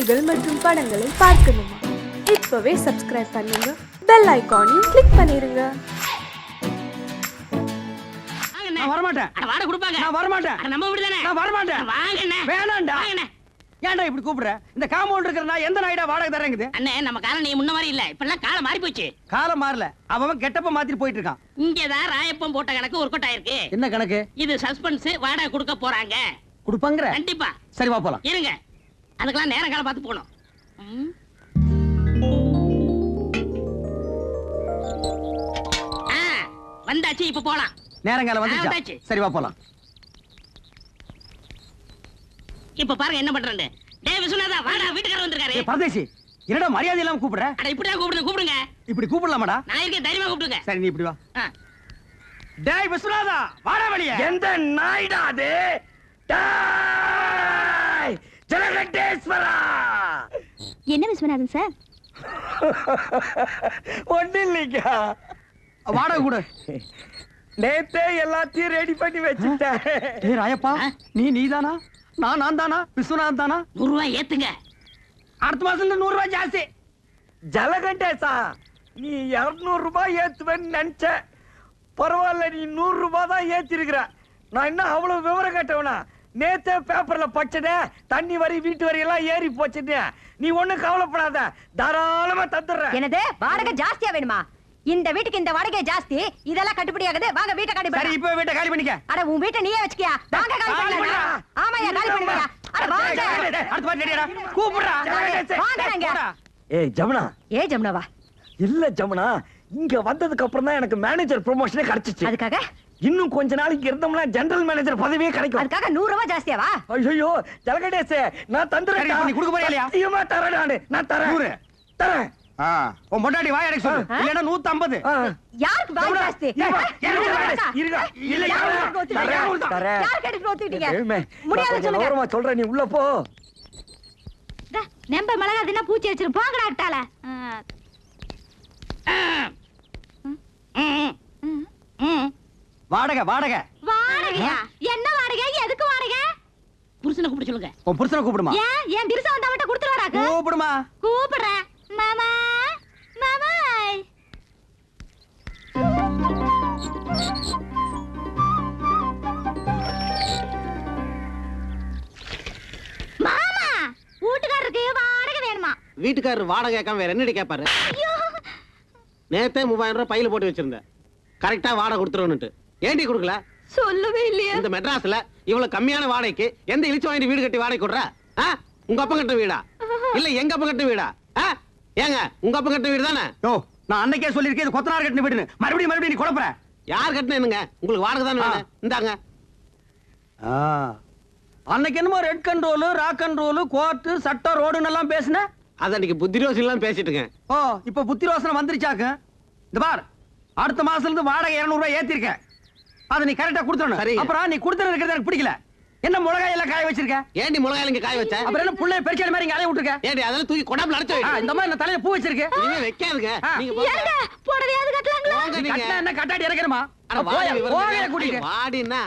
செய்திகள் மற்றும் படங்களை பார்க்கணுமா? இப்பவே சப்ஸ்கிரைப் பண்ணுங்க, பெல் ஐகானையும் கிளிக் பண்ணிருங்க. நான் வரமாட்டேன். வாடகை கொடுப்பாங்க. நான் வரமாட்டேன். நம்ம வீடு தானே. நான் வரமாட்டேன். வாங்கண்ணே. வேணாம்டா. வாங்கண்ணே. ஏன்டா இப்படி கூப்பிடுற? இந்த காம்பவுண்ட் இருக்கிற நான் எந்த நாய்டா வாடகை தரேங்குது? அண்ணே நம்ம காலம் நீ முன்ன மாதிரி இல்ல. இப்பெல்லாம் காலம் மாறி போச்சு. காலம் மாறல. அவன் கெட்டப்ப மாத்திட்டு போயிட்டு இருக்கான். இங்கதான் ராயப்பம் போட்ட கணக்கு ஒர்க் அவுட் ஆயிருக்கு. என்ன கணக்கு? இது சஸ்பென்ஸ். வாடகை கொடுக்க போறாங்க. கொடுப்பாங்கற? கண்டிப்பா. சரி வா போலாம். இருங்க. அதுக்கெல்லாம் நேரம் காலம் பார்த்து போணும். வந்தாச்சு, இப்ப போலாம். நேரங்காலம் வந்துச்சு. சரி வா போலாம். இப்ப பாருங்க என்ன பண்றேன்னு. டேய் விசுவநாதா, வாடா, வீட்டுக்காரர் வந்திருக்காரு. ஏய் பரதேசி, என்னடா மரியாதை இல்லாம கூப்பிடுற? அட இப்படியே கூப்பிடுங்க. இப்படி கூப்பிடலாமாடா? நான் இருக்கேன், தைரியமா கூப்பிடுங்க. சரி நீ இப்படி வா. டேய் விசுவநாதா, வாடா வெளிய. எந்த நாய்டா அது? டேய் ஜலகண்டேஸ்வரா. என்ன விஸ்வநாதன் சார்? ஒண்ணு இல்லைங்க. வாடகை கொடு. நேத்தே எல்லாத்தையும் ரெடி பண்ணி வச்சுட்டேன். டேய் ராயப்பா, நீதானா? நான் தானா? விஸ்வநாதன் தானா? 100 ரூபாய் ஏத்துங்க. அடுத்த மாசத்துல 100 ரூபாய் ஜாஸ்தி. ஜலகண்டேசா, நீ 200 ரூபாய் ஏத்துவேன்னு நினைச்ச. பரவாயில்ல, நீ 100 ரூபாய் தான் ஏத்திருக்கிற. நான் என்ன அவ்வளவு விவரம் கேட்டவனா? நேத்தே பேப்பர்ல படிச்சதே தண்ணி வரி வீட்டு வரி எல்லாம் ஏறி போச்சுன்னு. நீ ஒண்ணும் கவலைப்படாத, தாராளமா தந்துடுறேன். என்னது வாடகை ஜாஸ்தியா வேணுமா? இந்த வீட்டுக்கு இந்த வாடகை ஜாஸ்தி. இதெல்லாம் கட்டுப்படி ஆகுது. வாங்க வீட்டை காலி சரி இப்போ வீட்டை காலி பண்ணிக்க. அட உன் வீட்டை நீயே வச்சுக்கியா? வாங்க காலி பண்ணுங்க. ஆமாயா காலி பண்ணுங்க. அட வாங்க. அடுத்த வாட்டி ரெடியாடா. கூப்பிடுடா. வாங்கங்க. ஏய் ஜமுனா. ஏய் ஜமுனாவா? இல்ல ஜமுனா, இங்க வந்ததுக்கு அப்புறம் தான் எனக்கு மேனேஜர் ப்ரமோஷனே கிடைச்சிச்சு. அதுக்காக இன்னும் கொஞ்ச நாளைக்கு இருந்தோம்னா ஜெனரல் மேனேஜர் பதவியே கிடைக்கும். அதுக்காக 100 ரூபாய் ஜாஸ்தியாவா? ஐயோ ஜலகண்டேசே, நான் தந்துறேன். நீ கொடுக்க போறியா இல்லையா? சத்தியமா தரேன் நானு. நான் தரேன். 100 தரேன். உன் பொண்டாட்டி வாய் அடைக்க சொல்லு. இல்லனா 150. யாருக்கு வாய் ஜாஸ்தி? இருங்க. இல்ல யாருக்கு தரேன். யாருக்கு எடுத்து ஊத்திட்டீங்க? முடியாது சொல்லுங்க. ஓரமா சொல்றேன், நீ உள்ள போ. நம்ப மிளகா தின்னா பூச்சி வச்சிரு. போங்கடா அட்டால. வாடகை வாடகை. வாடகையா? என்ன வாடகை? எதுக்கு வாடகை? புருஷனை கூப்பிட சொல்லுங்க. உன் புருஷனை கூப்பிடுமா? ஏன் திரிசா வந்தா மட்டும் கொடுத்துருவாராக்கு? கூப்பிடுமா? கூப்பிடுறேன். மாமா மாமா. மாமா வீட்டுக்காரருக்கு வாடகை வேணுமா? வீட்டுக்காரர் வாடகை கேட்காம வேற என்னடி கேட்பாரு? நேத்தே 3000 ரூபாய் பையில போட்டு வச்சிருந்தேன். கரெக்டா வாடகை கொடுத்துருவனுட்டு. ஏண்டி கொடுக்கல? சொல்லவே இல்லையா? இந்த மெட்ராஸ்ல இவ்வளவு கம்மியான வாடகைக்கு எந்த இழிச்சு வாங்கி வீடு கட்டி வாடகை கொடுற? உங்க அப்பா கட்ட வீடா இல்ல எங்க அப்பா கட்ட வீடா? ஏங்க உங்க அப்பா கட்ட வீடு தானே? யோ, நான் அன்னைக்கே சொல்லிருக்கேன் இது கொத்தனார் கட்டின வீடுன்னு. மறுபடியும் நீ குழப்பற. யார் கட்டினேனுங்க? உங்களுக்கு வாடகை தானே வேணும். இந்தாங்க. அன்னைக்கு என்னமோ red control, rock control, court, சட்டம், ரோடுன்னு எல்லாம் பேசுன. அத அன்னைக்கு புத்திரோசி எல்லாம் பேசிட்டுங்க. ஓ, இப்ப புத்தி ரோசனை வந்துருச்சாக்கு. இந்த பார், அடுத்த மாசத்துல இருந்து வாடகை 200 ரூபாய் ஏத்திருக்க. அத நீ கரெக்டா கொடுத்துறணும். அப்புறம் நீ கொடுத்துறது இருக்கிறது எனக்கு பிடிக்கல. என்ன மிளகாய் எல்லாம் காய வச்சிருக்க? ஏண்டி மிளகாய் இங்க காய வச்ச? அப்புறம் என்ன புள்ளைய பெருச்சாடி மாதிரி இங்க அலைய விட்டுருக்க? ஏண்டி அதெல்லாம் தூக்கி கொடாப்ல அடைச்சு வை. இந்த மாதிரி நான் தலையில பூ வச்சிருக்க. நீங்க வைக்காதுங்க. நீங்க போங்க. ஏங்க போடவையாவது கட்டலாங்களா? போங்க நீங்க. கட்டா என்ன கட்டாடி இறக்கணுமா? அட போவே கூட்டிட்டு. வாடினா.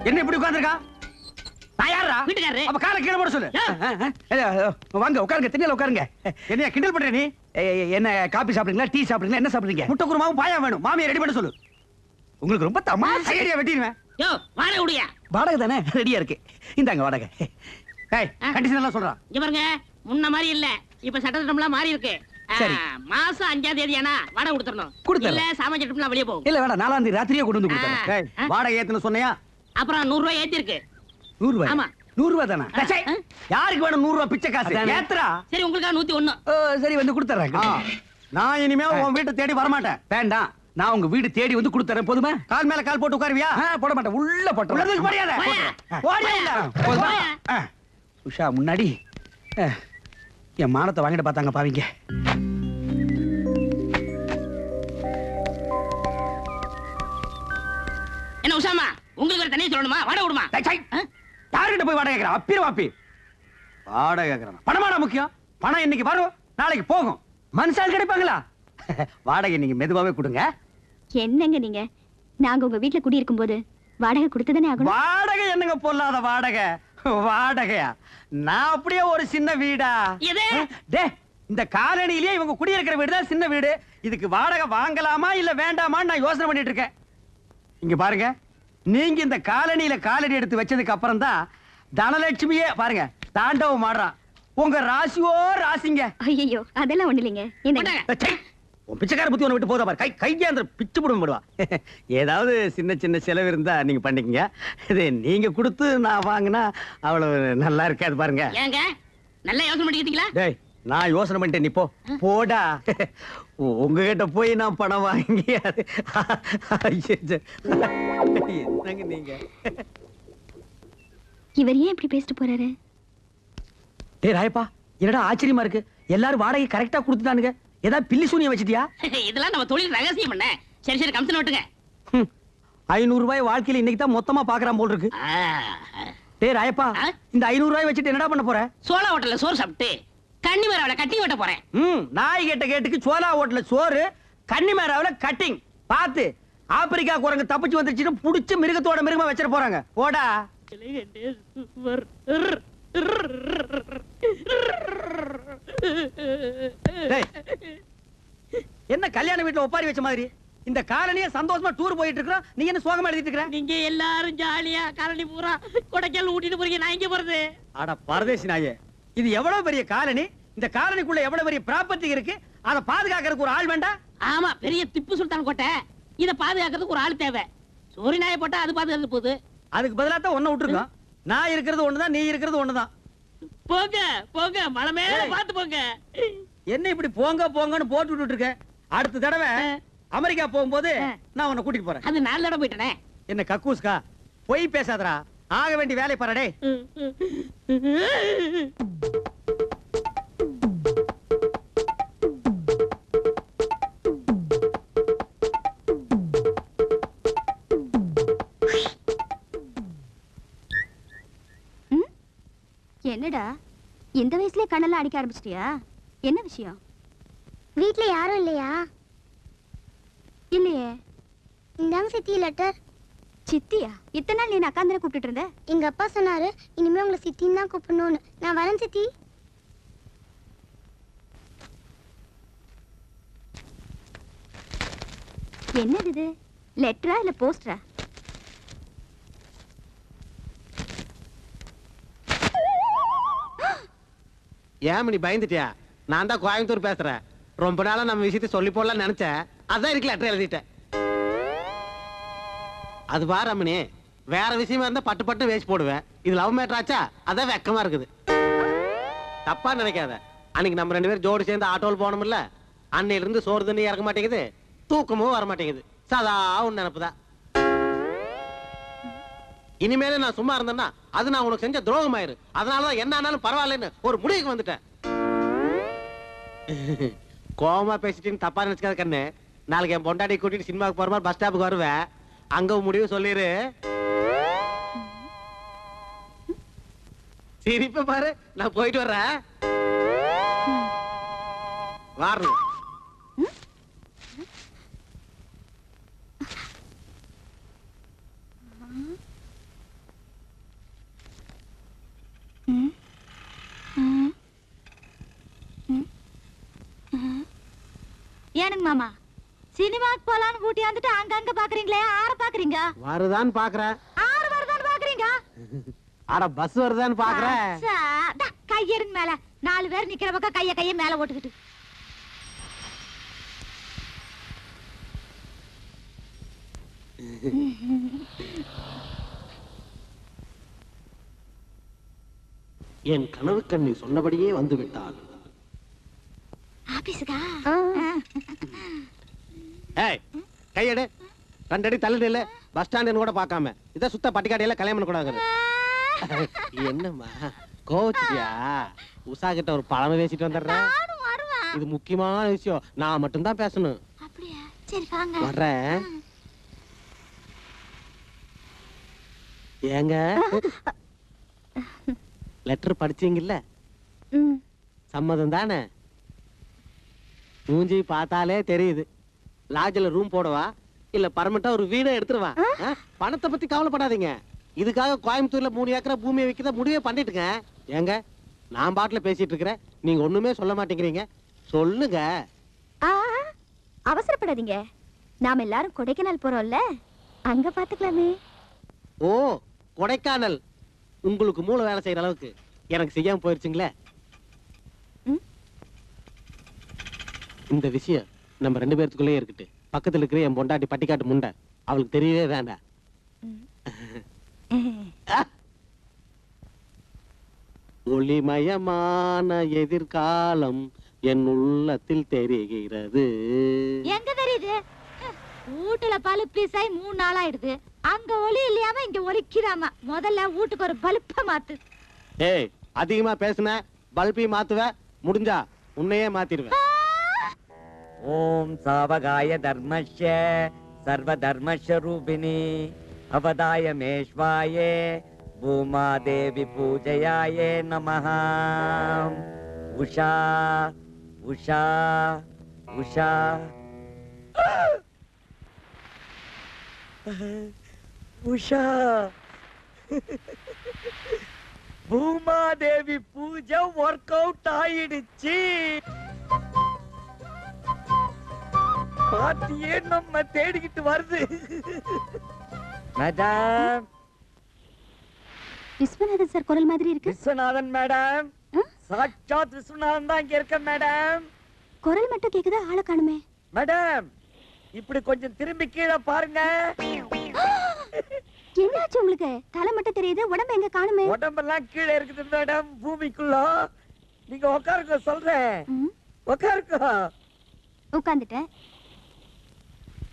என்ன இப்படி உட்கார்ந்திருக்கா? நான் யாரா? வீட்டுக்காரரு. அப்ப காலை கீழே போட சொல்லு. வாங்க உட்காருங்க, திண்ணையில உட்காருங்க. என்ன கிண்டல் பண்ற நீ? என்ன காபி சாப்பிடுறீங்களா, டீ சாப்பிடுறீங்களா, என்ன சாப்பிடுறீங்க? முட்டை குருமாவும் பாயா வேணும். மாமியை ரெடி பண்ண சொல்லு. உங்களுக்கு ரொம்ப தமாஷா ஐடியா வெட்டிடுவேன். யோ, வாடகை உடையா? வாடகை தானே ரெடியா இருக்கு. இந்தாங்க வாடகை. ஏய், கண்டிஷன் எல்லாம் சொல்றா. இங்க பாருங்க, முன்ன மாதிரி இல்ல. இப்ப சட்டத்திட்டம்லாம் மாறி இருக்கு. சரி. மாசம் 5ஆம் தேதி ஆனா வாடகை கொடுத்துறணும். கொடுத்துறேன். இல்ல சாமான் சட்டம்லாம் வெளிய போகும். இல்ல வேண்டாம், 4ஆம் தேதி ராத்திரியே கொண்டு வந்து கொடுத்துறேன். வாடகை ஏத்துன சொன்னையா? அப்புறம் 100 ரூபாய் ஏத்தி இருக்கு. 100 ரூபாய். ஆமா. 100 ரூபாய் தானா? யாருக்கு வேணும் 100 ரூபாய் பிச்சை காசு? ஏத்துறா. சரி உங்களுக்கா 101. சரி வந்து கொடுத்துறேன். நான் இனிமே உன் வீட்டை தேடி வர மாட்டேன். வேண்டாம், நான் உங்க வீடு தேடி வந்து கொடுத்துறேன். போதுமா? கால் மேல கால் போட்டு உட்காருவியா? போட மாட்டேன். உள்ள போட்டுறேன். மரியாதை. போதுமா? உஷா முன்னாடி என் மானத்தை வாங்கிட்டு பார்த்தாங்க பாவீங்க. என்ன உசாமா, உங்களுக்கு ஒரு தனியா சொல்லணுமா? வாடகை விடுமா? யாருகிட்ட போய் வாடகை கேட்கிறேன்? அப்பீர வாப்பி வாடகை கேட்கிறேன். பணமாடா முக்கியம். பணம் இன்னைக்கு வரும், நாளைக்கு போகும். மனுஷால் கிடைப்பாங்களா? வாடகை நீங்க மெதுவாவே கொடுங்க. என்னங்க நீங்க? நாங்க உங்க வீட்ல குடியிருக்கும் போது வாடகை கொடுத்துதானே ஆகணும். வாடகை என்னங்க பொல்லாத வாடகை? வாடகையா? நான் அப்படியே ஒரு சின்ன வீடா? எது? டே, இந்த காலனிலேயே இவங்க குடியிருக்கிற வீடு தான் சின்ன வீடு. இதுக்கு வாடகை வாங்கலாமா இல்ல வேண்டாமான்னு நான் யோசனை பண்ணிட்டு இருக்கேன். இங்க பாருங்க, நீங்க இந்த காலனியில காலடி எடுத்து வச்சதுக்கு அப்புறம் தான் தனலட்சுமியே பாருங்க தாண்டவம் ஆடுறான். உங்க ராசியோ ராசிங்க. ஐயோ, அதெல்லாம் ஒண்ணு இல்லைங்க. என்னங்க? ச்சை, உன் பிச்சைக்கார புத்தி ஒண்ணு விட்டு போதா பாரு. கையாந்திர பிச்சு போடுவோம் போடுவா. ஏதாவது சின்ன சின்ன செலவு இருந்தா நீங்க பண்ணிக்கங்க. இது நீங்க கொடுத்து நான் வாங்கினா அவ்வளவு நல்லா இருக்காது பாருங்க. ஏங்க நல்லா யோசனை பண்ணிக்கிட்டீங்களா? டேய், நான் யோசனை பண்ணிட்டேன், நீ போ. போடா. உங்ககிட்ட போய் நான் பணம் வாங்கி அது என்னங்க நீங்க? இவர் ஏன் இப்படி பேசிட்டு போறாரு? டேய் ராயப்பா, என்னடா ஆச்சரியமா இருக்கு. எல்லாரும் வாடகை கரெக்டா கொடுத்துட்டானுங்க. ஏதாவது பில்லி சூனியம் வச்சிட்டியா? இதெல்லாம் நம்ம தொழில் ரகசியம் பண்ண. சரி சரி, கமிஷன் ஓட்டுங்க. 500 ரூபாய் வாழ்க்கையில இன்னைக்கு தான் மொத்தமா பாக்குறான் போல் இருக்கு. டேய் ராயப்பா, இந்த 500 ரூபாய் வச்சுட்டு என்னடா பண்ண போற? சோளா ஹோட்டல்ல சோறு சாப்பிட்டு கன்னிமராவில கட்டி வெட்ட போறேன். நாய் கேட்ட கேட்டுக்கு சோலா ஹோட்டல்ல சோறு, கன்னிமராவில கட்டிங். பாத்து ஆப்பிரிக்கா குரங்கு தப்பிச்சு வந்துருச்சுன்னு புடிச்சு மிருகத்தோட மிருகமா வச்சிட போறாங்க. போடா. டேய், என்ன கல்யாண வீட்டுல ஒப்பாரி வச்ச மாதிரி இந்த காலனியே சந்தோஷமா டூர் போயிட்டு இருக்கோம். நீ என்ன சோகமா எழுதிட்டு இருக்கற? நீங்க எல்லாரும் ஜாலியா காலனி பூரா கொடைக்கால் ஊட்டிட்டு போறீங்க, நான் இங்க போறது. அட பரதேசி நாயே, இது எவ்வளவு பெரிய காலனி. இந்த காலனிக்குள்ள எவ்வளவு பெரிய ப்ராப்பர்ட்டி இருக்கு. அதை பாதுகாக்கிறதுக்கு ஒரு ஆள் வேண்டாம்? ஆமா, பெரிய திப்பு சுல்தான் கோட்டை. இத பாதுகாக்கிறதுக்கு ஒரு ஆள் தேவை. சோரி நாயை போட்டா அது பாதுகாத்து போகுது. அதுக்கு பதிலா தான் ஒண்ணு விட்டுருக்கோம். நான் இருக்கிறது ஒண்ணுதான், நீ இருக்கிறது ஒண்ணுதான். போங்க போங்க, மலை மேல பாத்து போங்க. என்ன இப்படி போங்க போங்கன்னு போட்டு விட்டுட்டு இருக்க? அடுத்த தடவை அமெரிக்கா போகும்போது நான் உன்னை கூட்டிட்டு போறேன். அது 4 தடவை போயிட்டனே. என்ன கக்கூஸ்கா, போய் பேசாதடா. ஆக வேண்டிய வேலை பாருடே. என்னடா இந்த வயசுலயே கண்ணெல்லாம் அடிக்க ஆரம்பிச்சிட்டியா? என்ன விஷயம்? வீட்ல யாரும் இல்லையா? இல்லையே. இந்தாங்க சித்தி லெட்டர். சித்தியா? இத்தனை நாள் நீ அக்கா தானே கூப்பிட்டு இருந்த? எங்க அப்பா சொன்னாரு இனிமே உங்களை சித்தின்னு தான் கூப்பிடணும்னு. நான் வரேன் சித்தி. என்னது இது? லெட்டரா இல்ல போஸ்டரா? ஏன் நீ பயந்துட்டியா? நான் தான் கோயம்புத்தூர் பேசுறேன். ரொம்ப நாளா நம்ம விஷயத்தை சொல்லி போடலாம் நினைச்சேன். அதான் இருக்கு லெட்டர் எழுதிட்டேன். அது பாரம்மணி, வேற விஷயமா இருந்தா பட்டு பட்டு வேஸ்ட் போடுவேன். இது லவ் மேட்டர் ஆச்சா, அதான் வெக்கமா இருக்குது. தப்பா நினைக்காத. அன்னைக்கு நம்ம 2 பேரும் ஜோடி சேர்ந்து ஆட்டோவில் போனோம்ல, அன்னையில இருந்து சோறு தண்ணி இறக்க மாட்டேங்குது, தூக்கமும் வர மாட்டேங்குது. சதா உன் நினைப்புதான். இனிமேல நான் சும்மா இருந்தேன்னா அது நான் உனக்கு செஞ்ச துரோகம் ஆயிரு. அதனாலதான் என்ன ஆனாலும் பரவாயில்லன்னு ஒரு முடிவுக்கு வந்துட்டேன். கோவமா பேசிட்டு தப்பா நினைச்சுக்காத கண்ணு. நாளைக்கு என் பொண்டாடி கூட்டிட்டு சினிமாவுக்கு போற மாதிரி பஸ் ஸ்டாப்புக்கு வருவேன். அங்க முடிவு சொல்லிரு. சிரிப்ப பாரு. நான் போயிட்டு வர்றேன். வாரணும். ஏனுங்க மாமா, சினிமாக்கு போலான்னு கூட்டி வந்துட்டு அங்க பாக்குறீங்களே, ஆற பாக்குறீங்க? வருதான்னு பாக்குறேன். ஆறு வருதான்னு பாக்குறீங்க? ஆட பஸ் வருதான்னு பாக்குறேன். கையெடுங்க மேல. 4 பேர் நிக்கிற பக்கம் கைய மேல ஓட்டுக்கிட்டு. என் கனவு கண்ணி சொன்னபடியே வந்து விட்டாள். ஆபீஸ்க்கா? ஏய், கையெடு. 2 அடி தள்ளி இல்ல. பஸ் ஸ்டாண்ட் கூட பார்க்காம இத சுத்த பட்டிக்காடையில கல்யாணம் பண்ண கூடாது. என்னம்மா கோச்சியா? உஷா கிட்ட ஒரு பழமை பேசிட்டு வந்துடுறேன். இது முக்கியமான விஷயம். நான் மட்டும் தான் பேசணும். அப்படியா? சரி வாங்க. வர்றேன். ஏங்க லெட்டர் படிச்சீங்கல்ல? சம்மதம் தானே? மூஞ்சி பார்த்தாலே தெரியுது. லாட்ஜில் ரூம் போடவா இல்ல பர்மனண்டா ஒரு வீடை எடுத்துருவா. பணத்தை பத்தி கவலைப்படாதீங்க. இதுக்காக கோயம்புத்தூர்ல 3 ஏக்கரா பூமியை விற்கிறத முடிவே பண்ணிட்டுங்க. ஏங்க நான் பாட்டுல பேசிட்டு இருக்கிறேன், நீங்க ஒண்ணுமே சொல்ல மாட்டேங்கிறீங்க. சொல்லுங்க. அவசரப்படாதீங்க. நாம எல்லாரும் கொடைக்கானல் போறோம்ல, அங்க பாத்துக்கலாமே. ஓ கொடைக்கானல். உங்களுக்கு மூளை வேலை செய்யற அளவுக்கு எனக்கு செய்யாம போயிருச்சுங்களே. இந்த விஷயம் நம்ம 2 பேர்த்துக்குள்ளே இருக்கட்டு. பக்கத்துல இருக்கிற என் பொண்டாட்டி பட்டிக்காட்டு முண்டை, அவளுக்கு தெரியவே வேண்டாம். ஒளிமயமான எதிர்காலம் என் உள்ளத்தில் தெரிகிறது. எங்க தெரியுது? வீட்டுல பல்ப் பீஸாய் 3 நாள் ஆயிடுது. அங்க ஒளி இல்லையாம இங்க ஒலிக்கிறாம. முதல்ல வீட்டுக்கு ஒரு பல்ப மாத்து. ஏய் அதிகமா பேசுன பல்பி மாத்துவ, முடிஞ்சா உன்னையே மாத்திடுவேன். ஓம் சாவகாய தர்மஸ்ய சர்வ தர்மஸ்வரூபிணி அவதாய மேஷ்வாயே பூமா தேவி பூஜையாயே நமஹ. உஷா உஷா உஷா. உஷா பூமாதேவி பூஜை ஒர்க் அவுட் ஆயிடுச்சு. பாட்டியே நம்ம தேடிக்கிட்டு வருது. மேடம், விஸ்வநாதன் சார் குரல் மாதிரி இருக்கு. விஸ்வநாதன் மேடம், சாட்சாத் விஸ்வநாதன் தான் இங்க இருக்க மேடம். குரல் மட்டும் கேக்குதா, ஆளை காணுமே. மேடம் இப்படி கொஞ்சம் திரும்பி கீழே பாருங்க. என்னாச்சு உங்களுக்கு? தலை மட்டும் தெரியுது, உடம்பு எங்க காணுமே? உடம்பெல்லாம் கீழே இருக்குது மேடம், பூமிக்குள்ள. நீங்க உட்காருங்க, சொல்றேன். உட்காருங்க. உட்கார்ந்துட்டேன்.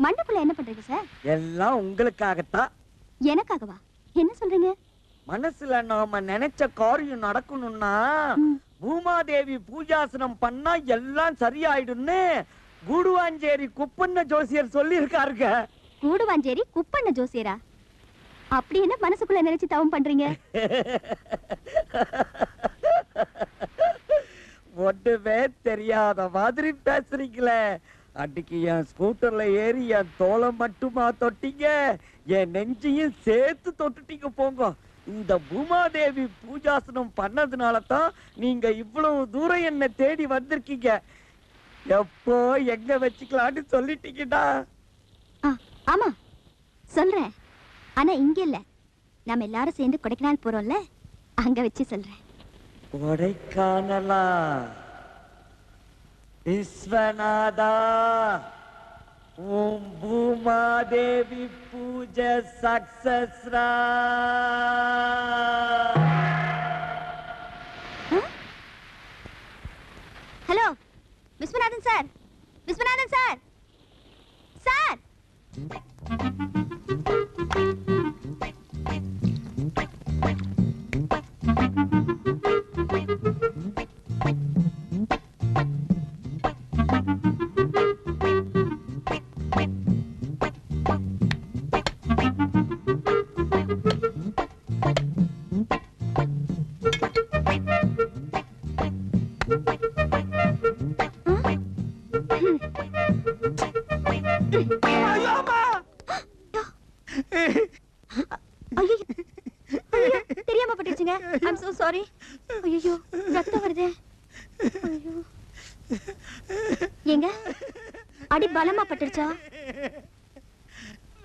மண்டபத்துல என்ன பண்றீங்க சார்? எல்லாம் உங்களுக்காகத்தான். எனக்காகவா? என்ன சொல்றீங்க? மனசுல நாம நினைச்ச காரியம் நடக்கணும்னா பூமாதேவி பூஜாசனம் பண்ணா எல்லாம் சரியாயிடும்னு கூடுவாஞ்சேரி குப்பண்ண ஜோசியர் சொல்லி இருக்காருங்க. கூடுவாஞ்சேரி குப்பண்ண ஜோசியரா? அப்படி என்ன மனசுக்குள்ள நினைச்சு தவம் பண்றீங்க? ஒண்ணுமே தெரியாத மாதிரி பேசுறீங்களே. அன்னைக்கு என் ஸ்கூட்டர்ல ஏறி என் தோலை மட்டுமா தொட்டீங்க, என் நெஞ்சையும் சேர்த்து தொட்டுட்டீங்க. போங்க. இந்த பூமாதேவி பூஜாசனம் பண்ணதுனால தான் நீங்க இவ்வளவு தூரம் என்ன தேடி வந்திருக்கீங்க. எப்போ எங்க வச்சுக்கலான்னு சொல்லிட்டீங்கடா. ஆமா சொல்றேன், ஆனா இங்க இல்ல. நாம எல்லாரும் சேர்ந்து கொடைக்கானல் போறோம்ல, அங்க வச்சு சொல்றேன். கொடைக்கானலா? விஸ்வநாதா, ஓம் பூமாதேவி பூஜை சக்சஸ்ரா. Hello Viswanathan sir, Viswanathan sir, sir. தெரியாம பட்டுச்சுங்க. I'm so sorry. ஐயோ ரத்தம் வருதே. ஐயோ ஏங்க அடி பலமா பட்டுச்சா?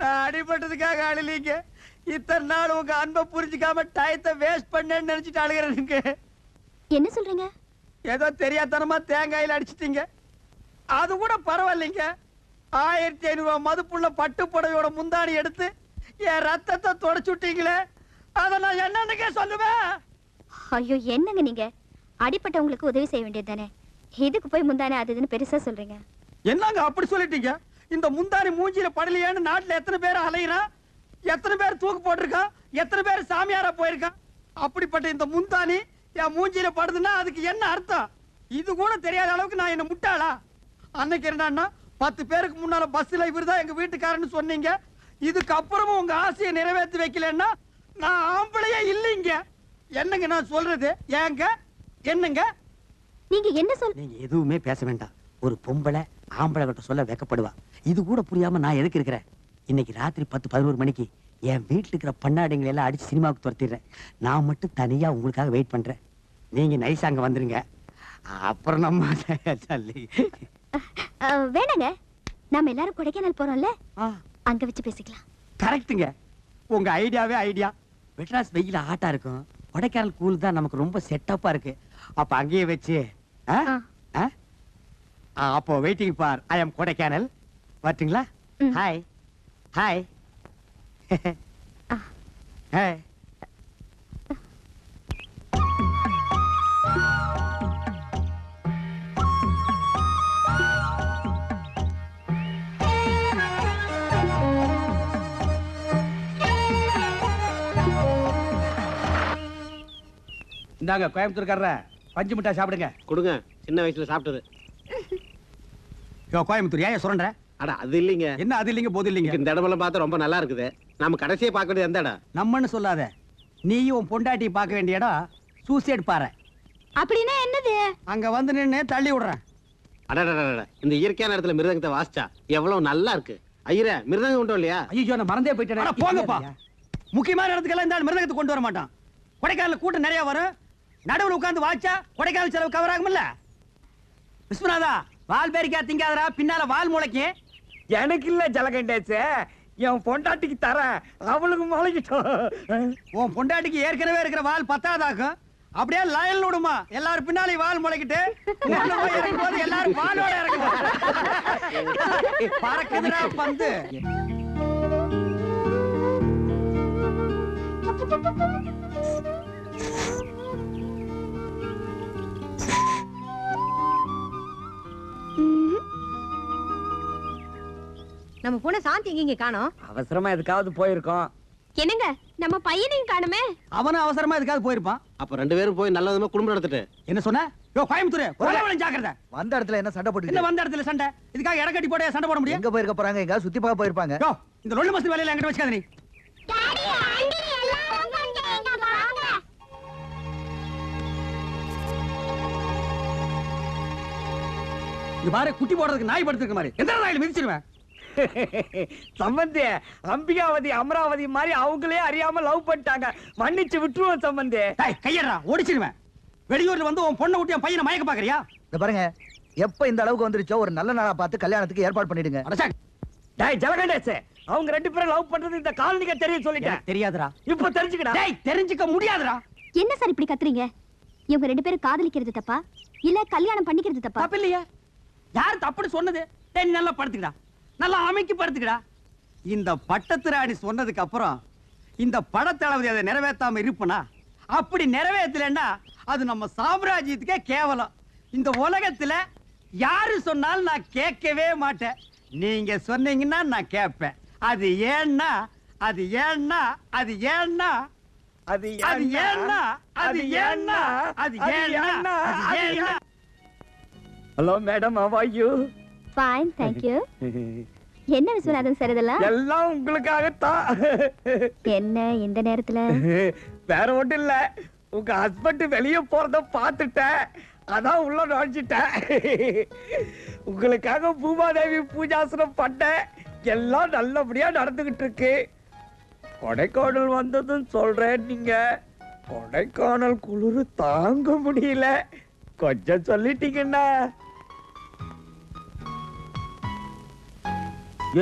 நான் அடிபட்டதுக்காக அழலீங்க. இத்தனை நாள் உங்க அன்பை புரிஞ்சுக்காம டயத்தை வேஸ்ட் பண்ணேன்னு நினைச்சிட்டு அழுகிறேனுங்க. என்ன சொல்றீங்க? ஏதோ தெரியாதனமா தேங்காயில அடிச்சிட்டீங்க. அது கூட பரவாயில்லைங்க. 1500 மதிப்புள்ள பட்டு புடவையோட முந்தாணி எடுத்து என் ரத்தத்தை தொடச்சுட்டீங்களே, அத நான் என்னன்னுக்கே சொல்லுவேன். ஐயோ என்னங்க நீங்க? அடிப்பட்டவங்களுக்கு உதவி செய்ய வேண்டியது தானே, இதுக்கு போய் முந்தானே அதுன்னு பெருசா சொல்றீங்க. என்னங்க அப்படி சொல்லிட்டீங்க? இந்த முந்தாணி மூஞ்சில படலையான்னு நாட்டுல எத்தனை பேர் அலையிறான், எத்தனை பேர் தூக்கு போட்டிருக்கான், எத்தனை பேர் சாமியாரா போயிருக்கான். அப்படிப்பட்ட இந்த முந்தாணி என் மூஞ்சில படுதுன்னா அதுக்கு என்ன அர்த்தம்? இது கூட தெரியாத அளவுக்கு நான் என்ன முட்டாளா? அன்னைக்கு என்னன்னா 10 பேருக்கு முன்னால பஸ்ல இவர்தான் எங்க வீட்டுக்காரன்னு சொன்னீங்க. இதுக்கு அப்புறமும் உங்க ஆசையை நிறைவேற்றி வைக்கலன்னா நான் ஆம்பளையே இல்லைங்க. என்னங்க நான் சொல்றது? ஏங்க என்னங்க நீங்க என்ன சொல்? நீங்க எதுவுமே பேச வேண்டாம். ஒரு பொம்பளை ஆம்பளை கிட்ட சொல்ல வெக்கப்படுவா. இது கூட புரியாம நான் எதுக்கு இருக்கிறேன்? இன்னைக்கு ராத்திரி 10-11 மணிக்கு என் வீட்டுல இருக்கிற பண்ணாடிங்களை எல்லாம் அடிச்சு சினிமாவுக்கு துரத்திடுறேன். நான் மட்டும் தனியா உங்களுக்காக வெயிட் பண்றேன். நீங்க நைஸா அங்க வந்துருங்க. அப்புறம் நம்ம வேணாங்க, நாம எல்லாரும் கொடைக்கானல் போறோம்ல, அங்க வச்சு பேசிக்கலாம். கரெக்ட்டுங்க. உங்க ஐடியாவே ஐடியா. மெட்ராஸ் வெயில ஆட்டா இருக்கும், கொடைக்கானல் கூல் தான் நமக்கு ரொம்ப செட்டப்பா இருக்கு. அப்ப அங்கேயே வச்சு அப்போ வெயிட்டிங் ஃபார் ஐ அம் கொடைக்கானல். வரட்டுங்களா? Hi hi hi. இந்தாங்க கோயம்புத்தூர்காரர பஞ்சு மிட்டாய் சாப்பிடுங்க. கொடுங்க, சின்ன வயசுல சாப்பிட்டது. கோயம்புத்தூர் ஏன் சொல்ற? அட அது இல்லைங்க. என்ன அது இல்லைங்க போது இல்லைங்க? இந்த இடமெல்லாம் பார்த்தா ரொம்ப நல்லா இருக்குது. நாம கடைசியா பார்க்க வேண்டியது எந்த இடம்? நம்மன்னு சொல்லாத. நீயும் உன் பொண்டாட்டி பார்க்க வேண்டிய இடம் சூசைட் பாறை. அப்படின்னா என்னது? அங்க வந்து நின்னு தள்ளி விடுறேன். அடடடடட, இந்த இயற்கையான இடத்துல மிருதங்கத்தை வாசிச்சா எவ்வளவு நல்லா இருக்கு. ஐயரே, மிருதங்கம் உண்டோ இல்லையா? ஐயோ, நான் மறந்தே போயிட்டேன். போங்கப்பா. முக்கியமான இடத்துக்கெல்லாம் இந்த மிருதங்கத்தை கொண்டு வர மாட்டான். கொடைக்கானல கூட்டம் நிறைய வரும். நடுவில் உட்கார்ந்து வாச்சா கொடைக்கானல் செலவு கவர் ஆகும்ல. விஸ்வநாதா, வால் பேரிக்கா திங்காதரா, பின்னால வால் முளைக்கு. எனக்கு இல்ல ஜலகண்டேச, என் பொண்டாட்டிக்கு தரேன். அவளுக்கு முளைக்கிட்டோம். உன் பொண்டாட்டிக்கு ஏற்கனவே இருக்கிற வால் பத்தாதாக்கும். அப்படியே லைன்ல விடுமா, எல்லாரும் பின்னாலே வால் முளைக்கிட்டு இறங்கும்போது எல்லாரும் வாலோட இறங்குவோம். பறக்குதுடா பந்து. நம்ம போன சாந்தி இங்க காணோம். அவசரமா எதுக்காவது போயிருக்கோம். என்னங்க, நம்ம பையனையும் காணுமே. அவனும் அவசரமா எதுக்காவது போயிருப்பான். அப்ப 2 பேரும் போய் நல்ல விதமா குடும்பம் நடத்திட்டு. என்ன சொன்ன? யோ கோயம்புத்தூர், ஒரே ஜாக்கிரதை. வந்த இடத்துல என்ன சண்டை போட்டு? என்ன வந்த இடத்துல சண்டை? இதுக்காக இடக்கட்டி போட சண்டை போட முடியும்? எங்க போயிருக்க போறாங்க? எங்க சுத்தி பார்க்க போயிருப்பாங்க. யோ, இந்த லொள்ளு மஸ்தி வேலையில என்கிட்ட வச்சுக்காத நீ. இது பாரு, குட்டி போடுறதுக்கு நாய் படுத்துக்க மாதிரி. எந்த நாயில மிதிச்சிருவேன். சம்பந்தி, அம்பிகாவதி அமராவதி மாதிரி அவங்களே அறியாம லவ் பண்ணிட்டாங்க. மன்னிச்சு விட்டுருவோம் சம்பந்தி. கையறா, ஓடிச்சிருவேன். வெளியூர்ல வந்து உன் பொண்ணை விட்டு என் பையனை மயக்க பாக்குறியா? இந்த பாருங்க, எப்ப இந்த அளவுக்கு வந்துருச்சோ ஒரு நல்ல நாளா பார்த்து கல்யாணத்துக்கு ஏற்பாடு பண்ணிடுங்க. டேய் ஜலகண்டேசே, அவங்க 2 பேரும் லவ் பண்றது இந்த காலனிக்கு தெரியும் சொல்லிட்டேன். தெரியாதுடா. இப்ப தெரிஞ்சுக்கடா. டேய், தெரிஞ்சுக்க முடியாதுடா. என்ன சார் இப்படி கத்துறீங்க? இவங்க 2 பேரும் காதலிக்கிறது தப்பா இல்ல கல்யாணம் பண்ணிக்கிறது தப்பா? தப்பு இல்லையா? யார் தப்புன்னு சொன்னது? டேய், நீ நல்லா படுத்துக்கடா, நல்லா அமைக்கி படுத்துக்கடா. இந்த பட்டத்திராடி சொன்னதுக்கு அப்புறம் இந்த படத்தளபதி அதை நிறைவேற்றாம இருப்பனா? அப்படி நிறைவேற்றலன்னா அது நம்ம சாம்ராஜ்யத்துக்கே கேவலம். இந்த உலகத்துல யாரு சொன்னாலும் நான் கேட்கவே மாட்டேன். நீங்க சொன்னீங்கன்னா நான் கேட்பேன். அது ஏன்னா அது ஏன்னா அது ஏன்னா அது அது ஏன்னா அது ஏன்னா அது ஏன்னா அது ஏன்னா. Hello madam, how are you? Fine, thank you. என்ன விஸ்வநாதன் சார் இதெல்லாம்? எல்லாம் உங்களுக்காகத்தான். என்ன இந்த நேரத்துல? வேற ஒண்ணும் இல்ல, உங்க ஹஸ்பண்ட் வெளிய போறத பாத்துட்டேன், அதான் உள்ள நுழைஞ்சிட்டேன். உங்களுக்காக பூமாதேவி பூஜாசனம் பண்ணேன். எல்லாம் நல்லபடியா நடந்துகிட்டு இருக்கு. கொடைக்கானல் வந்ததும் சொல்றேன், நீங்க கொடைக்கானல் குளிர் தாங்க முடியல. கொஞ்சம் சொல்லிட்டீங்கன்னா.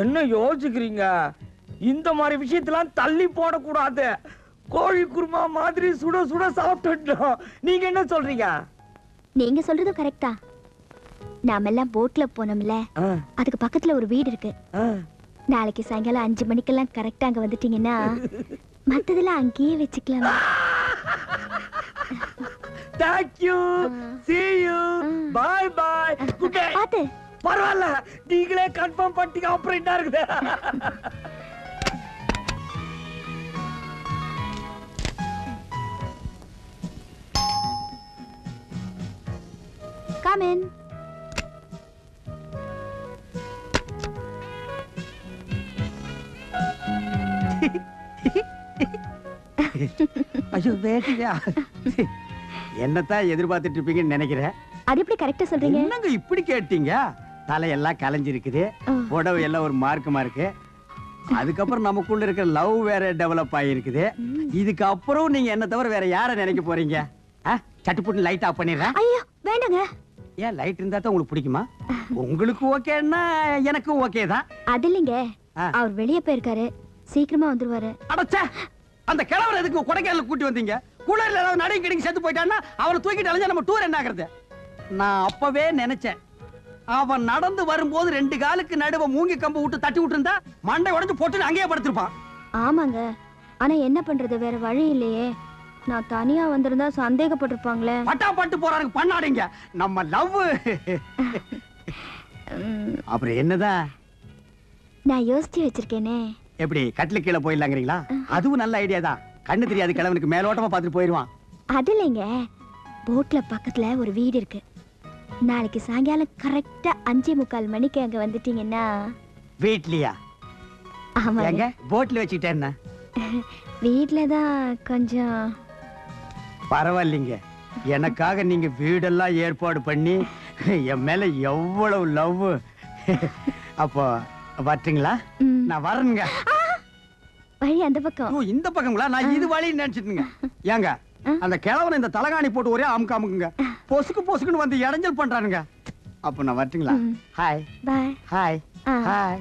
என்ன யோசிக்கிறீங்க? இந்த மாதிரி விஷயத்தெல்லாம் தள்ளி போடக்கூடாது. கோழி குருமா மாதிரி சுட சுட சாப்பிட்டுட்டோம். நீங்க என்ன சொல்றீங்க? நீங்க சொல்றதும் கரெக்டா. நாம எல்லாம் போட்ல போனோம்ல, அதுக்கு பக்கத்துல ஒரு வீடு இருக்கு. நாளைக்கு சாயங்காலம் 5 மணிக்கெல்லாம் கரெக்டா அங்க வந்துட்டீங்கன்னா மத்ததெல்லாம் அங்கேயே வச்சுக்கலாம். Thank you. See you. Bye bye. Good day. பாத்து. பரவாயில்ல, நீங்களே கன்ஃபார்ம் பண்ணிட்டீங்க. அப்புறம் என்ன இருக்குது? Come in. ஐயோ வேட்டியா? என்னத்தான் எதிர்பார்த்துட்டு இருப்பீங்கன்னு நினைக்கிறேன். அது எப்படி கரெக்டா சொல்றீங்க? என்னங்க இப்படி கேட்டீங்க? தலையெல்லாம் கலைஞ்சிருக்குது, புடவை எல்லாம் ஒரு மார்க்கமா இருக்கு. அதுக்கப்புறம் நமக்குள்ள இருக்கிற லவ் வேற டெவலப் ஆகிருக்குது. இதுக்கு அப்புறம் நீங்க என்ன தவிர வேற யாரை நினைக்க போறீங்க? சட்டுப்புட்டு லைட் ஆஃப் பண்ணிடுறேன். ஐயோ வேண்டாங்க. ஏன் லைட் இருந்தா தான் உங்களுக்கு பிடிக்குமா? உங்களுக்கு ஓகேன்னா எனக்கும் ஓகே தான். அது இல்லைங்க, அவர் வெளியே போயிருக்காரு, சீக்கிரமா வந்துருவாரு. அடச்சே, அந்த கிழவர் எதுக்கு கொடைக்கானல் கூட்டி வந்தீங்க? குளர்ல ஏதாவது நடுங்க கிடைக்கு செத்து போயிட்டான்னா அவனை தூக்கிட்டு அலைஞ்சா நம்ம டூர் என்ன ஆகுறது? நான் அப்பவே நினைச்சேன், அவன் நடந்து வரும்போது 2 காலுக்கு நடுவ மூங்கி கம்பு விட்டு தட்டி விட்டு இருந்தா மண்டை உடைஞ்சு போட்டு அங்கேயே படுத்திருப்பான். ஆமாங்க, ஆனா என்ன பண்றது, வேற வழி இல்லையே. நான் தனியா வந்திருந்தா சந்தேகப்பட்டிருப்பாங்களே. பட்டா பட்டு போறாங்க பண்ணாடிங்க நம்ம லவ். அப்புறம் என்னதான் நான் யோசிச்சு வச்சிருக்கேனே. எப்படி கட்டில கீழே போயிடலாங்கிறீங்களா? அதுவும் நல்ல ஐடியா தான். கண்ணு தெரியாது கிழவனுக்கு மேலோட்டமா பார்த்துட்டு போயிடுவான். அது இல்லைங்க, போட்ல பக்கத்துல ஒரு வீடு இருக்கு. நாளைக்கு சாயங்காலம் கரெக்டா 5:45 மணிக்கு அங்க வந்துட்டீங்கன்னா. வீட்லயா? ஆமாங்க. போட்ல வச்சுக்கிட்டேன்னா வீட்லதான் கொஞ்சம். பரவாயில்லைங்க, எனக்காக நீங்க வீடெல்லாம் ஏற்பாடு பண்ணி என் மேல எவ்வளவு லவ். அப்போ வரட்டுங்களா? நான் வரேங்க. வழி அந்த பக்கம். இந்த பக்கங்களா? நான் இது வழின்னு நினைச்சிட்டுங்க. ஏங்க அந்த கிழவனை இந்த தலகாணி போட்டு ஒரே அமுக்கு அமுக்குங்க, பொசுக்கு பொசுக்குன்னு வந்து இடைஞ்சல் பண்றானுங்க. அப்ப நான் வரட்டுங்களா? Hi bye. Hi hi.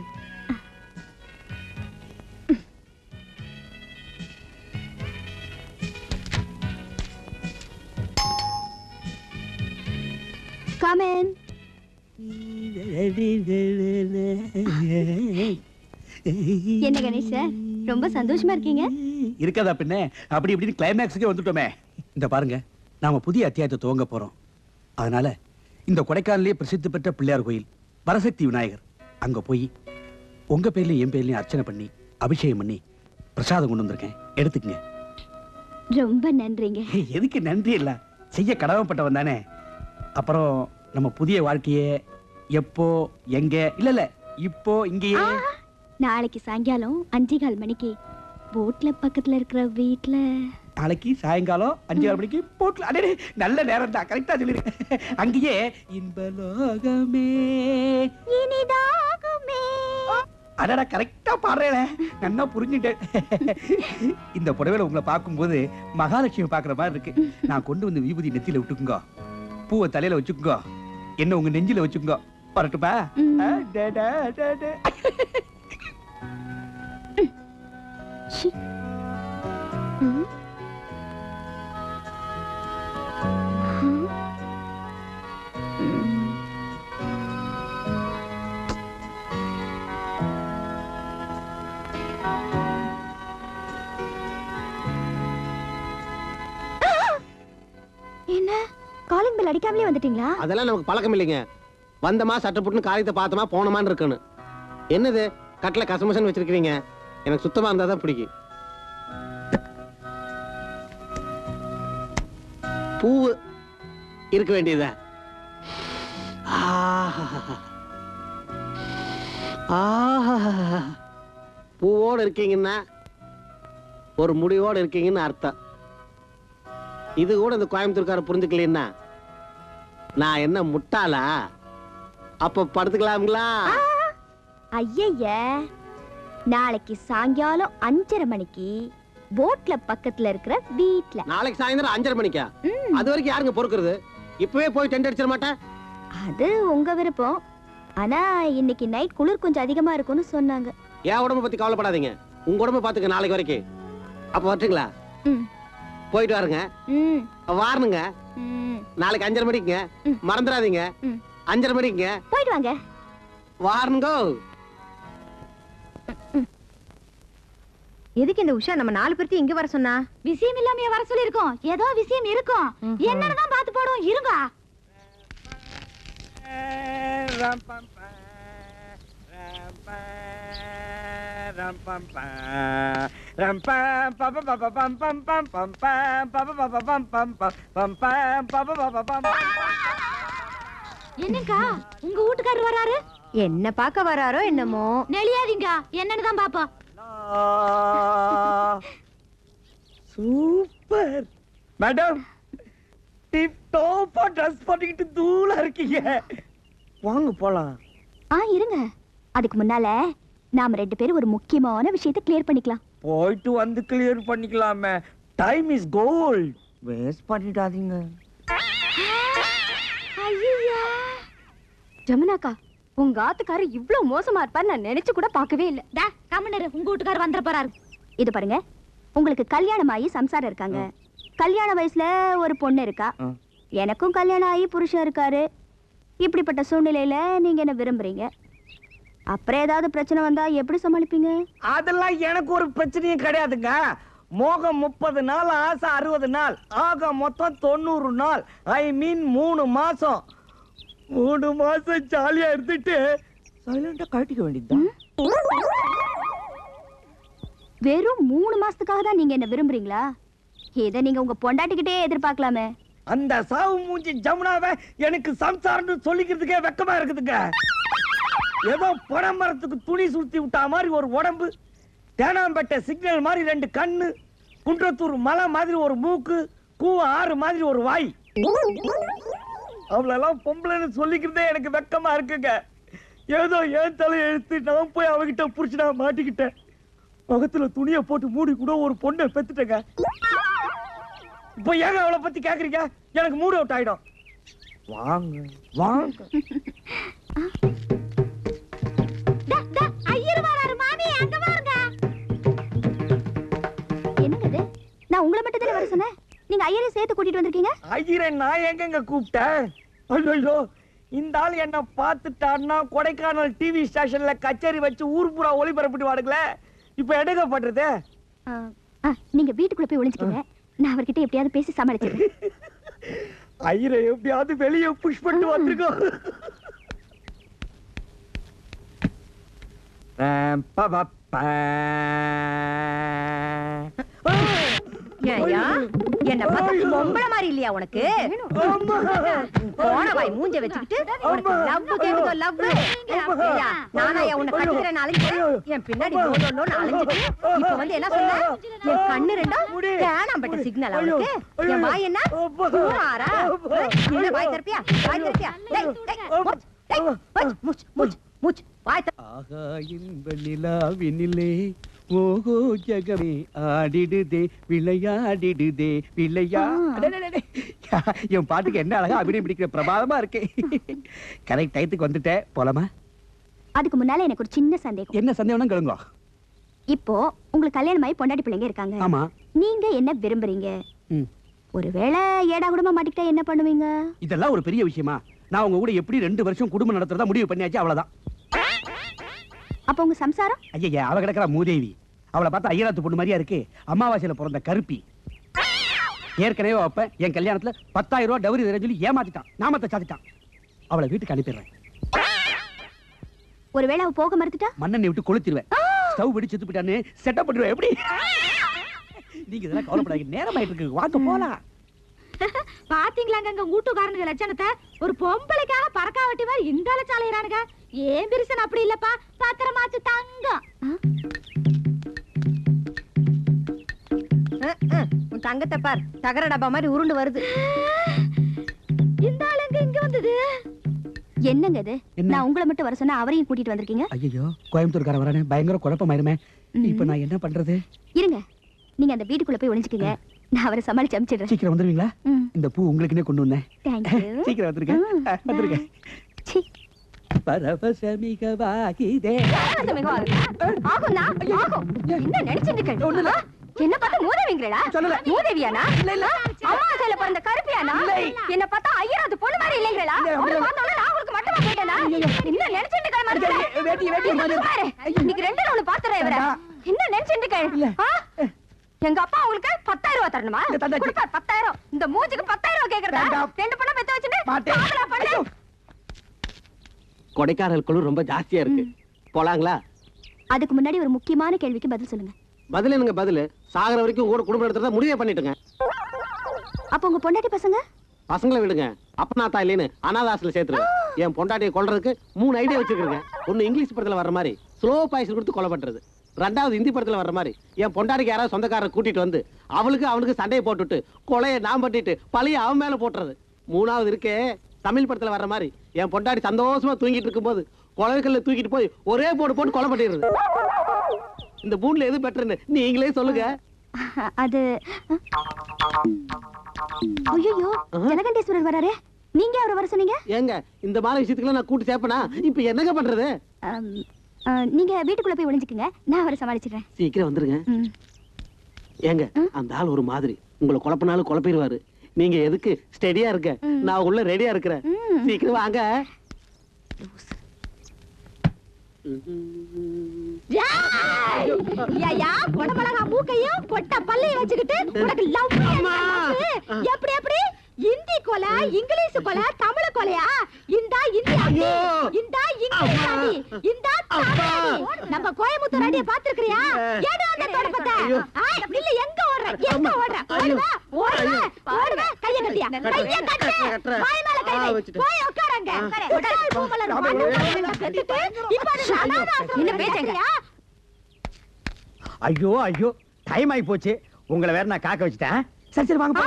Come in. என்ன கணேஷ் சார், ரொம்ப சந்தோஷமா இருக்கீங்க? இருக்கதா பின்ன, அப்படி இப்படி கிளைமேக்ஸுக்கே வந்துட்டோமே. இந்த பாருங்க, நாம புதிய அத்தியாயத்தை துவங்க போறோம். அதனால இந்த கொடைக்கானலே பிரசித்தி பெற்ற பிள்ளையார் கோயில் வரசக்தி விநாயகர் அங்க போய் உங்க பேர்லயும் என் பேர்லயும் அர்ச்சனை பண்ணி அபிஷேகம் பண்ணி பிரசாதம் கொண்டு வந்திருக்கேன், எடுத்துக்கங்க. ரொம்ப நன்றிங்க. எதுக்கு நன்றி? இல்ல, செய்ய கடமைப்பட்டவன் தானே. அப்புறம் நம்ம புதிய வாழ்க்கையே எப்போ எங்க இல்ல இப்போ இங்கேயே. நாளைக்கு சாயங்காலம் 5:15 மணிக்கு போட்ல பக்கத்துல இருக்கிற வீட்ல. நாளைக்கு சாயங்காலம் 5:15 மணிக்கு போட்ல. அடே நல்ல நேரம் தான், கரெக்டா சொல்லிருக்கேன். அங்கேயே இன்பலோகமே இனிதாகுமே. அடடா கரெக்டா பாடுறேன், நல்லா புரிஞ்சுட்டேன். இந்த புடவையில உங்களை பார்க்கும்போது மகாலட்சுமி பாக்குற மாதிரி இருக்கு. நான் கொண்டு வந்து விபூதி நெத்தியில விட்டுக்குங்க, பூவை தலையில வச்சுக்கோ, என்ன உங்க நெஞ்சில வச்சுக்கோ. வரட்டுப்பா? என்ன காலிங் பெல் அடிக்காமலே வந்துட்டீங்களா? அதெல்லாம் நமக்கு பழக்கம் இல்லைங்க. வந்தமா சட்டை போட்டு காரியத்தை பார்த்தமா போனமான்னு இருக்கணும். என்னது கட்டில கசமசன் வச்சிருக்கீங்க? எனக்கு சுத்தமா இருந்தா தான் பிடிக்கும். பூ இருக்க வேண்டியதா? பூவோடு இருக்கீங்கன்னா ஒரு முடிவோடு இருக்கீங்கன்னு அர்த்தம். இது கூட இந்த கோயம்புத்தூர்கார புரிஞ்சுக்கலன்னா நான் என்ன முட்டாளா? அப்ப படுத்துக்கலாம்களா? ஐய, நாளைக்கு சாயங்காலம் 5:30 மணிக்கு போட்ல பக்கத்துல இருக்கிற வீட்ல. நாளைக்கு சாயந்தரம் 5:30 மணிக்கா? அது வரைக்கும் யாருங்க பொறுக்கிறது? இப்பவே போய் டென்ட் அடிச்சிட மாட்டேன். அது உங்க விருப்பம். ஆனா இன்னைக்கு நைட் குளிர் கொஞ்சம் அதிகமா இருக்கும்னு சொன்னாங்க. என் உடம்ப பத்தி கவலைப்படாதீங்க, உங்க உடம்ப பாத்துக்க நாளைக்கு வரைக்கும். அப்ப வரட்டுங்களா? போயிட்டு வாருங்க. வாரணுங்க. நாளைக்கு 5:30 மணிக்குங்க, மறந்துடாதீங்க. 5:30 மணிக்குங்க போயிட்டு வாங்க. வாரணுங்க. எதுக்கு இந்த உஷா நம்ம 4 பேர்த்தையும் இங்க வர சொன்னா? விஷயம் இல்லாம வர சொல்லி இருக்கோம். ஏதோ விஷயம் இருக்கும், என்னன்னு பாத்து போடுவோம். இருங்க. என்னக்கா உங்க வீட்டுக்காரர் வராரு? என்ன பார்க்க வராரோ என்னமோ. நெளியாதீங்க, என்னன்னு தான் பாப்போம். சூப்பர் மேடம், டிப் டாப்பா ட்ரெஸ் பண்ணிக்கிட்டு தூளா இருக்கீங்க. வாங்க போலாம். இருங்க, அதுக்கு முன்னால நாம 2 பேரும் ஒரு முக்கியமான விஷயத்தை கிளியர் பண்ணிக்கலாம். போயிட்டு வந்து கிளியர் பண்ணிக்கலாமே. Time is gold. வேஸ்ட் பண்ணிடாதீங்க. ஐயா ஜமுனாக்கா, உங்க ஆத்துக்காரு இவ்ளோ மோசமா இருப்பாரு நான் நினைச்சு கூட பார்க்கவே இல்ல. டா கமனரு, உங்க வீட்டுக்காரர் வந்துற போறாரு. இது பாருங்க, உங்களுக்கு கல்யாணம் ஆகி சம்சாரம் இருக்காங்க. கல்யாண வயசுல ஒரு பொண்ணு இருக்கா. எனக்கும் கல்யாணம் ஆகி புருஷன் இருக்காரு. இப்படிப்பட்ட சூழ்நிலையில நீங்க என்ன விரும்புறீங்க? அப்புறம் ஏதாவது பிரச்சனை வந்தா எப்படி சமாளிப்பீங்க? அதெல்லாம் எனக்கு ஒரு பிரச்சனையும் கிடையாதுங்க. மோகம் 30 நாள், ஆசை 60 நாள், ஆக மொத்தம் 90 நாள். ஐ மீன் 3 மாசம். 3 மாசம் ஜாலியா இருந்துட்டு சைலண்டா கட்டிக்க வேண்டியதுதான். வெறும் 3 மாசத்துக்காக தான் நீங்க என்ன விரும்புறீங்களா? இதை நீங்க உங்க பொண்டாட்டிக்கிட்டே எதிர்பார்க்கலாமே. அந்த சாவு மூஞ்சி ஜமுனாவை எனக்கு சம்சாரம்னு சொல்லிக்கிறதுக்கே வெக்கமா இருக்குதுங்க. ஏதோ பனைமரத்துக்கு துணி சுத்தி விட்டா மாதிரி ஒரு உடம்பு, தேனாம்பேட்டை சிக்னல் மாதிரி 2 கண்ணு, குன்றத்தூர் மலை மாதிரி ஒரு மூக்கு, கூவ ஆறு மாதிரி ஒரு வாய். அவளெல்லாம் பொம்பளைன்னு சொல்லிக்கிறதே எனக்கு வெக்கமா இருக்குங்க. ஏதோ ஏன் தலை எழுத்து நான் போய் அவகிட்ட புடிச்சு நான் மாட்டிக்கிட்டேன். முகத்துல துணியை போட்டு மூடி கூட ஒரு பொண்ணை பெத்துட்டேங்க. இப்ப ஏங்க அவளை பத்தி கேக்குறீங்க? எனக்கு மூட் அவுட் ஆயிடும். வாங்க வாங்க. ஐயர் வராரு மாமி, அங்க வாங்க. என்னங்க இது? நான் உங்களை மட்டும் தானே வர சொன்னேன். நீங்க ஐயரை சேர்த்து கூட்டிட்டு வந்திருக்கீங்க. ஐயரை நான் எங்கங்க கூப்பிட்டேன்? ஐயோ, இந்த ஆள் என்ன பார்த்துட்டான்னா கொடைக்கானல் டிவி ஸ்டேஷன்ல கச்சேரி வச்சு ஊர் பூரா ஒளிபரப்பிட்டு வாடுங்களே. இப்ப எடுக்க பண்றது? நீங்க வீட்டுக்குள்ள போய் ஒளிஞ்சுக்கீங்க. நான் அவர்கிட்ட எப்படியாவது பேசி சமாளிச்சிடுறேன். ஐயரை எப்படியாவது வெளியே புஷ் பண்ணிட்டு வந்திருக்கோம். என்ன பார்த்தா பொம்பளை மாதிரி இல்லையா உனக்கு? போன வாய் மூஞ்ச வச்சுக்கிட்டு உனக்கு லவ் கேக்குதோ? லவ் நானா உன்னை கட்டுக்கிறேன் அழிஞ்சு என் பின்னாடி அழிஞ்சிட்டு இப்ப வந்து என்ன சொன்ன? என் கண்ணு 2 தேனாம்பேட்டை சிக்னல் அவளுக்கு. என் வாய் என்ன ஆறா? என்ன வாய் தரப்பியா? வாய் தரப்பியா? மூச்சு வாய் ஆகா இன்ப நிலாவினிலே ஓஹோ ஜகமே ஆடிடுதே விளையாடிடுதே விளையா. என் பாட்டுக்கு என்ன அழகா அபிநயம் பிடிக்கிற பிரபாதமா இருக்கு. கரெக்ட் டயத்துக்கு வந்துட்டேன். போலாமா? அதுக்கு முன்னால எனக்கு ஒரு சின்ன சந்தேகம். என்ன சந்தேகம் கேளுங்க. இப்போ உங்களுக்கு கல்யாணம் ஆகி பொண்டாட்டி பிள்ளைங்க இருக்காங்க. ஆமா. நீங்க என்ன விரும்புறீங்க? ஒருவேளை ஏடா குடும்பம் மாட்டிக்கிட்டா என்ன பண்ணுவீங்க? இதெல்லாம் ஒரு பெரிய விஷயமா? நான் உங்க கூட எப்படி 2 வருஷம் குடும்பம் நடத்துறதா முடிவு பண்ணியாச்சு, அவ்வளவுதான். அப்ப உங்க சம்சாரம்? ஐயா, அவ கிடக்குற மூதேவி. அவளை பார்த்தா ஐயராத்து பொண்ணு மாதிரியா இருக்கு. அமாவாசையில பிறந்த கருப்பி. ஏற்கனவே அப்ப என் கல்யாணத்துல 10,000 ரூபாய் டவுரி தரேன்னு சொல்லி ஏமாத்திட்டான். நாமத்தை சாத்திட்டான். அவளை வீட்டுக்கு அனுப்பிடுறேன். ஒருவேளை அவ போக மறுத்துட்டா மண்ணெண்ணெய் விட்டு கொளுத்திடுவேன். ஸ்டவ் வெடி செத்து போயிட்டான்னு செட்டப் பண்ணிடுவேன். எப்படி? நீங்க இதெல்லாம் கவலைப்படாதீங்க. நேரம் ஆயிட்டு இருக்கு, வாங்க போலாம். பாத்தீங்களாங்க உங்க வீட்டுக்காரனுங்க லட்சணத்தை? ஒரு பொம்பளைக்காக பறக்காவட்டி மாதிரி இந்த லட்சாலையிறானுங்க. ஏன் பிரிசன் அப்படி இல்லப்பா, பத்திரமாச்சு தங்கம். உன் தங்கத்தை பார், தகர டப்பா மாதிரி உருண்டு வருது. இந்த ஆளுங்க இங்க வந்தது என்னங்க இது? நான் உங்களை மட்டும் வர சொன்னா அவரையும் கூட்டிட்டு வந்திருக்கீங்க. ஐயோ, கோயம்புத்தூர்காரன் வரானே, பயங்கர குழப்பமாயிருமே. இப்ப நான் என்ன பண்றது? இருங்க, நீங்க அந்த வீட்டுக்குள்ள போய் ஒளிஞ்சுக்கீங்க. நான் அவரை சமாளிச்சு அனுப்பிச்சிடுறேன். சீக்கிரம் வந்துருவீங்களா? இந்த பூ உங்களுக்குனே கொண்டு வந்தேன். சீக்கிரம் வந்துருங்க. பரவசமிகவாகிதே. என்ன நினைச்சிட்டு என்ன பார்த்தா மூதேவிங்களா? மூதேவியானா? அம்மாவாசையில பிறந்த கருப்பியானா? என்ன பார்த்தா ஐயராத்து பொண்ணு மாதிரி இல்லைங்களா? நான் உங்களுக்கு மட்டுமா கேட்டேனா? என்ன நினைச்சிட்டு இன்னைக்கு 2 நாள் பாத்துறேன் இவரை. என்ன நினைச்சிட்டு எங்க அப்பா உங்களுக்கு 10,000 ரூபாய் தரணுமா? 10,000. இந்த மூஞ்சிக்கு 10,000 ரூபாய் கேக்குறதா? 2 பொண்ணை பெத்து வச்சுட்டு கொடைக்கானல் குழு ரொம்ப ஜாஸ்தியா இருக்கு. போலாங்களா? அதுக்கு முன்னாடி ஒரு முக்கியமான கேள்விக்கு பதில் சொல்லுங்க. பதில் என்னங்க பதில்? சாகர வரைக்கும் கூட குடும்பம் நடத்துறதா முடிவே பண்ணிட்டுங்க. அப்ப உங்க பொண்டாட்டி பசங்களை விடுங்க. அப்பனாத்தா இல்லைன்னு அனாதாசில சேர்த்துருங்க. என் பொண்டாட்டியை கொல்றதுக்கு 3 ஐடியா வச்சிருக்கேங்க. ஒண்ணு இங்கிலீஷ் படத்துல வர்ற மாதிரி ஸ்லோ பாய்சன் கொடுத்து கொலை பண்றது. ரெண்டாவது ஹிந்தி படத்துல வர்ற மாதிரி என் பொண்டாடிக்கு யாராவது சொந்தக்காரரை கூட்டிட்டு வந்து அவனுக்கு சண்டையை போட்டுட்டு கொலையை நான் பண்ணிட்டு பழைய அவன் மேல போட்டுறது. மூணாவது இருக்கே தமிழ் படத்துல வர்ற மாதிரி என் பொண்டாடி சந்தோஷமா தூங்கிட்டு இருக்கும்போது கொலைகள்ல தூக்கிட்டு போய் ஒரே போட்டு கொலை பண்ணிடுறது. இந்த மூணுல எது பெட்டர்னு நீங்களே சொல்லுங்க. அது ஐயோ ஜலகண்டேஸ்வரர் வராரு. நீங்க அவரை வர சொன்னீங்க. ஏங்க இந்த மாதிரி விஷயத்துக்குள்ள நான் கூட்டி சேர்ப்பனா இப்ப என்னங்க பண்றது? நீங்க வீட்டுக்குள்ள போய் ஒளிஞ்சுக்குங்க, நான் அவரை சமாளிச்சுக்கிறேன். சீக்கிரம் வந்துருங்க. ஏங்க அந்த ஆள் ஒரு மாதிரி உங்களை குழப்பினாலும் குழப்பிடுவாரு. நீங்க எதுக்கு ஸ்டெடியா இருக்க, நான் உள்ள ரெடியா இருக்கிறேன். சீக்கிரம் வாங்க. கொடமிளகா மூக்கையும் கொட்ட பல்லையும் வச்சுக்கிட்டு எப்படி எப்படி இந்தி கொலை, இங்கிலீஷ் கொலை, தமிழ் கொலையா? இந்தா இந்தி அடி, இந்தா இங்கிலீஷ் அடி, இந்தா தமிழ் அடி. நம்ம கோயம்புத்தூர் அடியை பாத்துக்கிறியா? ஏடா அந்த தொடப்பத்தை நில்ல. எங்க ஓடுற ஓடுவ கைய கட்டியா, கைய கட்டு, வாய் மேல கை வை, போய் உட்காருங்க. உடல் பூமலர் மண்ணு கட்டிட்டு இப்ப என்ன பேசுங்க? ஐயோ ஐயோ டைம் ஆகி போச்சு. உங்களை வேற நான் காக்க வச்சுட்டேன். சரி வாங்க.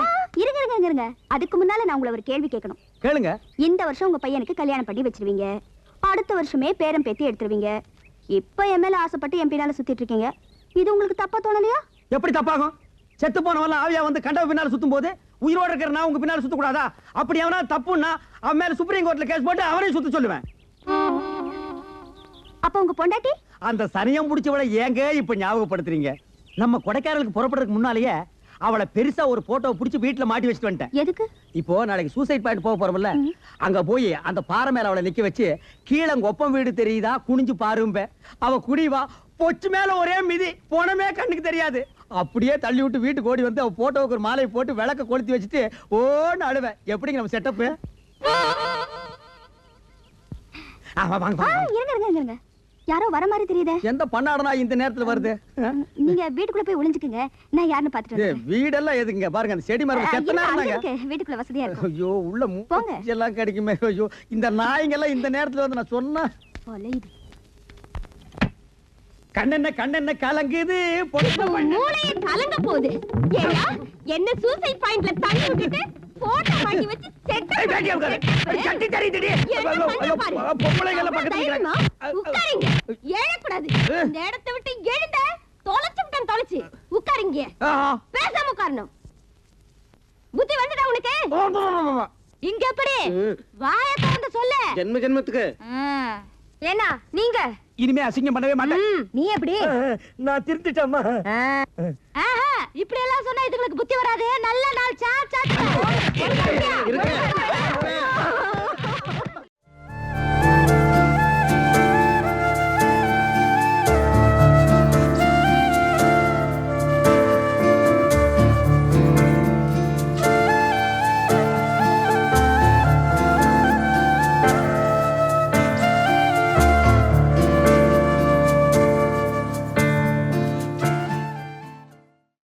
இருங்க. அதுக்கு முன்னால நான் உங்களை ஒரு கேள்வி கேட்கணும். கேளுங்க. இந்த வருஷம் உங்க பையனுக்கு கல்யாணம் பண்ணி வச்சிருவீங்க, அடுத்த வருஷமே பேரம் பேத்தி எடுத்துருவீங்க. இப்ப என் மேல ஆசைப்பட்டு என் பின்னால சுத்திட்டு இருக்கீங்க. இது உங்களுக்கு தப்பா தோணலையா? எப்படி தப்பாகும்? செத்து போனவன் ஆவியா வந்து கண்டவ பின்னால சுத்தும் போது உயிரோட இருக்கிற நான் உங்க பின்னால சுத்த கூடாதா? அப்படி அவனா தப்புன்னா அவன் மேல சுப்ரீம் கோர்ட்ல கேஸ் போட்டு அவனையும் சுத்த சொல்லுவேன். அப்ப உங்க பொண்டாட்டி அந்த சனியம் முடிச்சவளை ஏங்க இப்ப ஞாபகப்படுத்துறீங்க? நம்ம கொடைக்கானலுக்கு புறப்படுறதுக்கு முன்னாலேயே அவளை பெருசா ஒரு போட்டோ புடிச்சு வீட்டுல மாட்டி வச்சுட்டு வந்துட்டேன். எதுக்கு? இப்போ நாளைக்கு சூசைட் பாயிண்ட் போக போறோம்ல, அங்க போய் அந்த பாறை மேல அவளை நிக்க வச்சு கீழே ஒப்பம் வீடு தெரியுதா குனிஞ்சு பாரும்ப. அவ குடிவா பொச்சு மேல ஒரே மிதி போனமே கண்ணுக்கு தெரியாது. அப்படியே தள்ளி விட்டு வீட்டுக்கு ஓடி வந்து அவ போட்டோவுக்கு ஒரு மாலையை போட்டு விளக்க கொளுத்தி வச்சுட்டு ஓன்னு அழுவேன். எப்படிங்க நம்ம செட்டப்? இருங்க. யாரோ வர மாதிரி தெரியுதே. எந்த பண்ணாடனா இந்த நேரத்துல வருது? நீங்க வீட்டுக்குள்ள போய் ஒளிஞ்சுக்குங்க, நான் யாருன்னு பாத்துட்டு வீடெல்லாம் எதுங்க? பாருங்க அந்த செடி மரம் செத்தனா இருந்தாங்க. வீட்டுக்குள்ள வசதியா இருக்கும். ஐயோ உள்ள மூச்சு எல்லாம் கிடைக்குமே. ஐயோ இந்த நாய்ங்க எல்லாம் இந்த நேரத்துல வந்து நான் சொன்னா கண்ணென்ன கலங்குது, மூளையே கலங்க போகுது. ஏன்னா என்ன சூசைட் பாயிண்ட்ல தள்ளி விட்டுட்டு போட்டோ மாட்டி வச்சு சட்டி தெரியுதுடி. பொம்பளைங்கள பக்கத்துல உட்காருங்க. எழக்கூடாது. இந்த இடத்தை விட்டு எழுந்த தொலைச்சு உட்காருங்க. பேசாம உட்காரணும். புத்தி வந்துடா உனக்கு? இங்க எப்படி வாயை திறந்து சொல்லு. ஜென்மத்துக்கு ஏன்னா நீங்க இனிமே அசிங்கம் பண்ணவே மாட்டேன். நீ எப்படி? நான் திருத்திட்டேம்மா. இப்படி எல்லாம் சொன்னா இதுங்களுக்கு புத்தி வராது. நல்ல நாள். சா